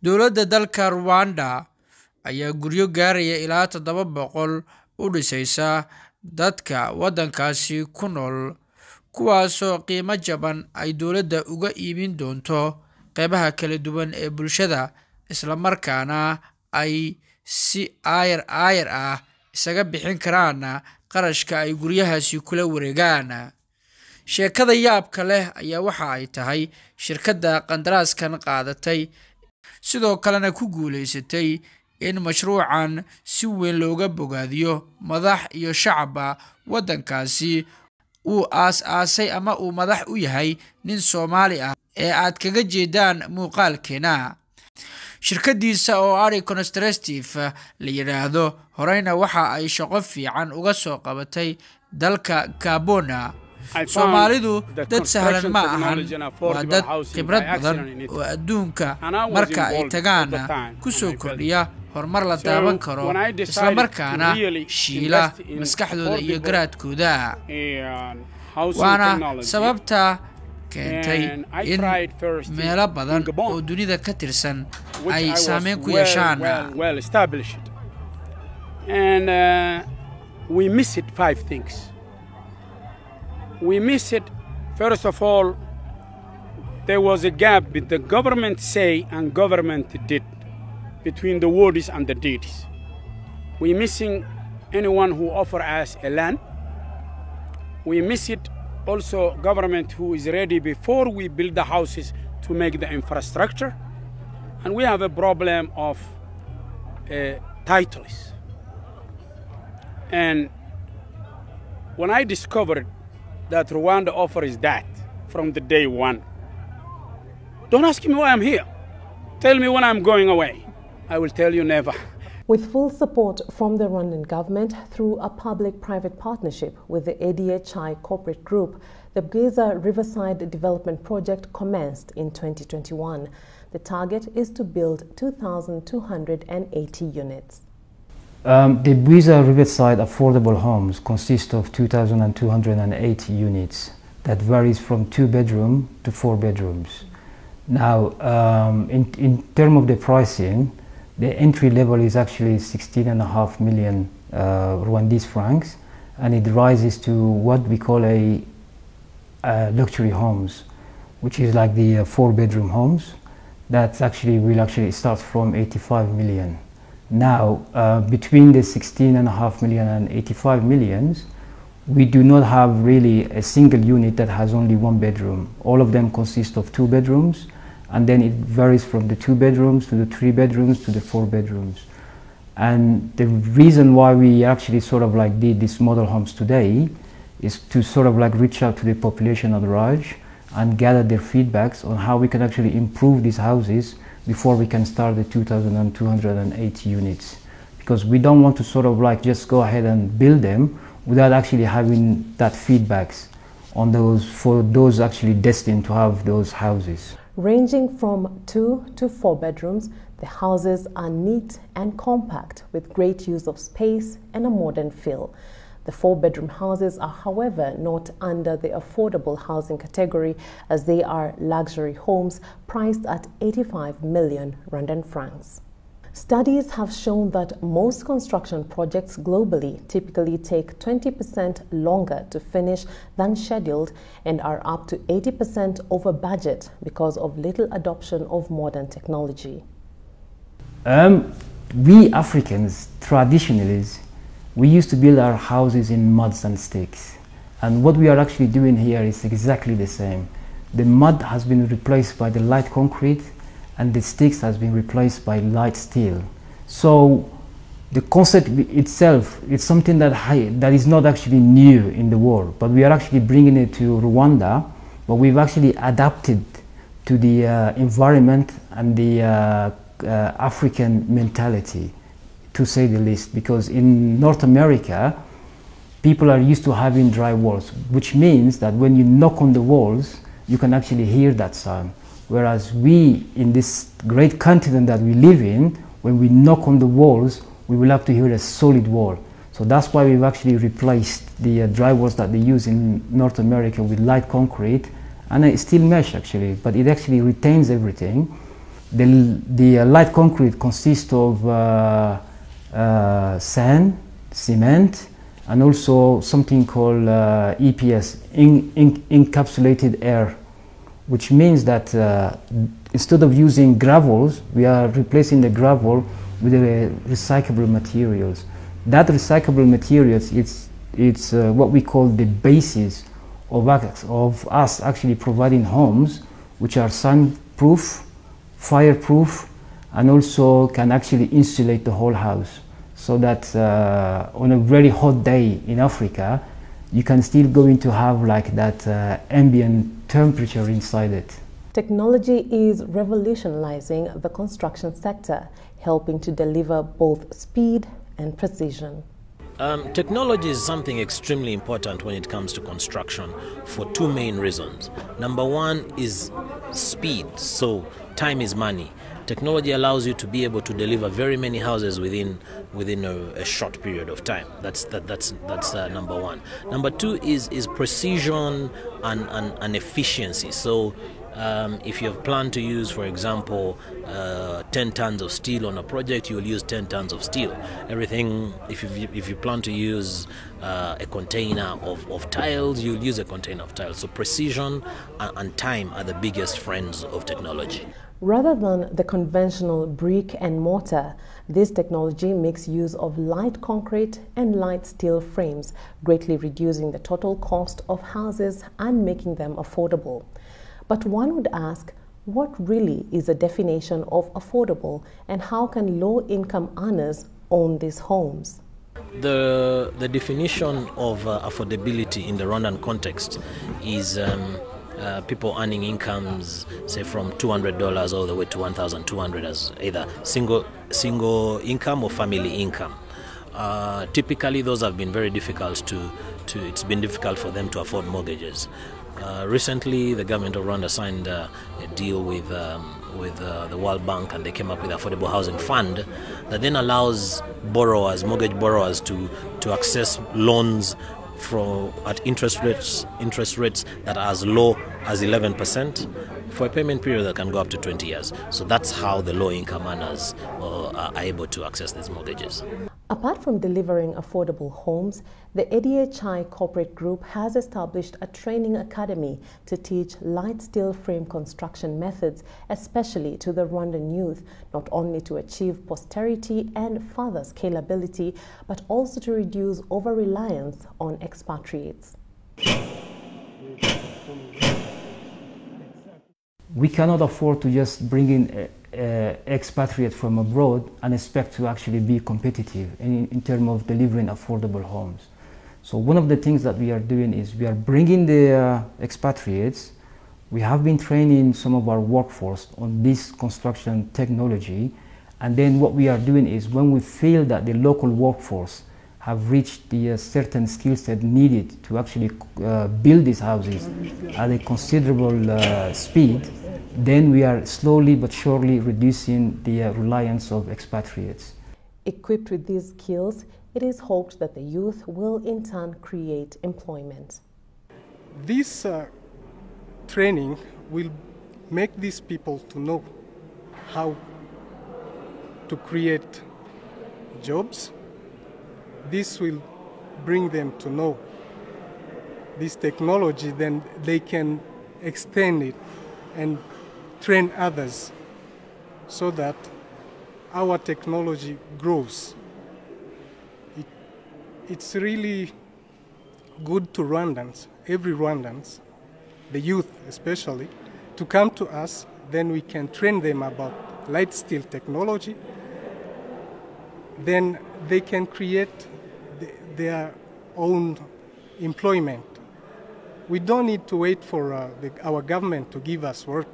Dowladda dalka Rwanda ayaa guryo gaaraya ilaa 700 u dhisaysa dadka waddankaasi ku nool, kuwaasoo qiimo jaban ay dowladda uga iibin doonto qaybaha kala duwan ee bulshada, isla markaana ay si ayar ah isaga bixin karaan qarashka ay guryahaasi kula wareegaan. Sheekada yaabka leh ayaa waxa ay tahay shirkadda qandaraaskan qaadatay sidoo kalena ku guuleysatay in mashruucan si weyn looga bogaadiyo madax iyo shacabba waddankaasi uu aas-aasay ama uu madax u yahay nin Soomaali ah ee aad kaga jeedaan muuqaalkeena. Shirkadiisa oo ADHI Constructive la yiraahdo horeyna waxa ay shaqo fiican uga soo qabatay dalka Gabon. Soomaalidu dad sahlan ma ahan, waa dad khibrad badan oo adduunka marka ay tagaan ku soo kordhiya horumar la taaban karo, isla markaana shiila maskaxdooda iyo garaadkooda. Waana sababta keentay in meelo badan oo dunida ka tirsan ay saameyn ku yeeshaan. We miss it 5 things. We miss it, first of all, there was a gap with the government say and government did between the words and the deeds. We're missing anyone who offer us a land. We miss it also government who is ready before we build the houses to make the infrastructure. And we have a problem of titles. And when I discovered that Rwanda offers that from the day one, don't ask me why I'm here. Tell me when I'm going away. I will tell you never. With full support from the Rwandan government through a public-private partnership with the ADHI corporate group, the Baxaya Riverside Development Project commenced in 2021. The target is to build 2,280 units. The Baxaya Riverside affordable homes consist of 2,280 units that varies from 2-bedroom to 4 bedrooms. Now, in terms of the pricing, the entry level is actually 16.5 million Rwandese francs, and it rises to what we call a luxury homes, which is like the 4-bedroom homes. That actually will actually start from 85 million. Now, between the 16.5 million and 85 millions, we do not have really a single unit that has only 1 bedroom. All of them consist of 2 bedrooms, and then it varies from the 2 bedrooms to the 3 bedrooms to the 4 bedrooms. And the reason why we actually sort of like did these model homes today is to sort of like reach out to the population at large and gather their feedbacks on how we can actually improve these houses before we can start the 2,280 units. Because we don't want to sort of like just go ahead and build them without actually having that feedbacks on those, for those actually destined to have those houses. Ranging from 2 to 4 bedrooms, the houses are neat and compact with great use of space and a modern feel. The 4-bedroom houses are, however, not under the affordable housing category, as they are luxury homes priced at 85 million Rwandan francs. Studies have shown that most construction projects globally typically take 20% longer to finish than scheduled and are up to 80% over budget because of little adoption of modern technology. We Africans, traditionally, we used to build our houses in muds and sticks. And what we are actually doing here is exactly the same. The mud has been replaced by the light concrete, and the sticks has been replaced by light steel. So the concept itself is something that is not actually new in the world, but we are actually bringing it to Rwanda, but we've actually adapted to the environment and the African mentality, to say the least, because in North America, people are used to having dry walls, which means that when you knock on the walls, you can actually hear that sound. Whereas we, in this great continent that we live in, when we knock on the walls, we will have to hear a solid wall. So that's why we've actually replaced the dry walls that they use in North America with light concrete and a steel mesh actually, but it actually retains everything. The light concrete consists of sand, cement, and also something called EPS, encapsulated air, which means that instead of using gravels, we are replacing the gravel with recyclable materials. That recyclable materials, it's what we call the basis of us actually providing homes which are sun-proof, fireproof, and also can actually insulate the whole house, so that on a very hot day in Africa, you can still going to have like that ambient temperature inside it. Technology is revolutionizing the construction sector, helping to deliver both speed and precision. Technology is something extremely important when it comes to construction for two main reasons. Number one is speed, so time is money. Technology allows you to be able to deliver very many houses within a short period of time. That's number one. Number two is precision and efficiency. So if you have planned to use, for example, 10 tons of steel on a project, you will use 10 tons of steel. Everything, if you plan to use a container of tiles, you'll use a container of tiles. So precision and time are the biggest friends of technology. Rather than the conventional brick and mortar, this technology makes use of light concrete and light steel frames, greatly reducing the total cost of houses and making them affordable. But one would ask, what really is the definition of affordable, and how can low-income earners own these homes? The definition of affordability in the Rwandan context is people earning incomes, say from $200 all the way to $1,200 as either single income or family income. Typically, those have been very difficult it's been difficult for them to afford mortgages. Recently, the government of Rwanda signed a deal with the World Bank, and they came up with the Affordable Housing Fund that then allows mortgage borrowers to access loans at interest rates that are as low as 11% for a payment period that can go up to 20 years. So that's how the low-income earners are able to access these mortgages. Apart from delivering affordable homes, the ADHI corporate group has established a training academy to teach light steel frame construction methods, especially to the Rwandan youth, not only to achieve posterity and further scalability, but also to reduce over-reliance on expatriates. We cannot afford to just bring in expatriates from abroad and expect to actually be competitive in terms of delivering affordable homes. So one of the things that we are doing is we are bringing the expatriates. We have been training some of our workforce on this construction technology, and then what we are doing is when we feel that the local workforce have reached the certain skill set needed to actually build these houses at a considerable speed, then we are slowly but surely reducing the reliance of expatriates. Equipped with these skills, it is hoped that the youth will in turn create employment. This training will make these people to know how to create jobs. This will bring them to know this technology, then they can extend it and train others so that our technology grows. It's really good to Rwandans, every Rwandans, the youth especially, to come to us. Then we can train them about light steel technology. Then they can create their own employment. We don't need to wait for our government to give us work,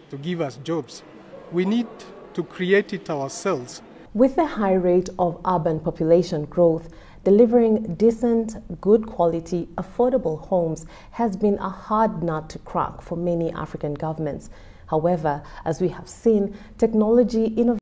to give us jobs. We need to create it ourselves. With the high rate of urban population growth, delivering decent, good quality, affordable homes has been a hard nut to crack for many African governments. However, as we have seen, technology innovation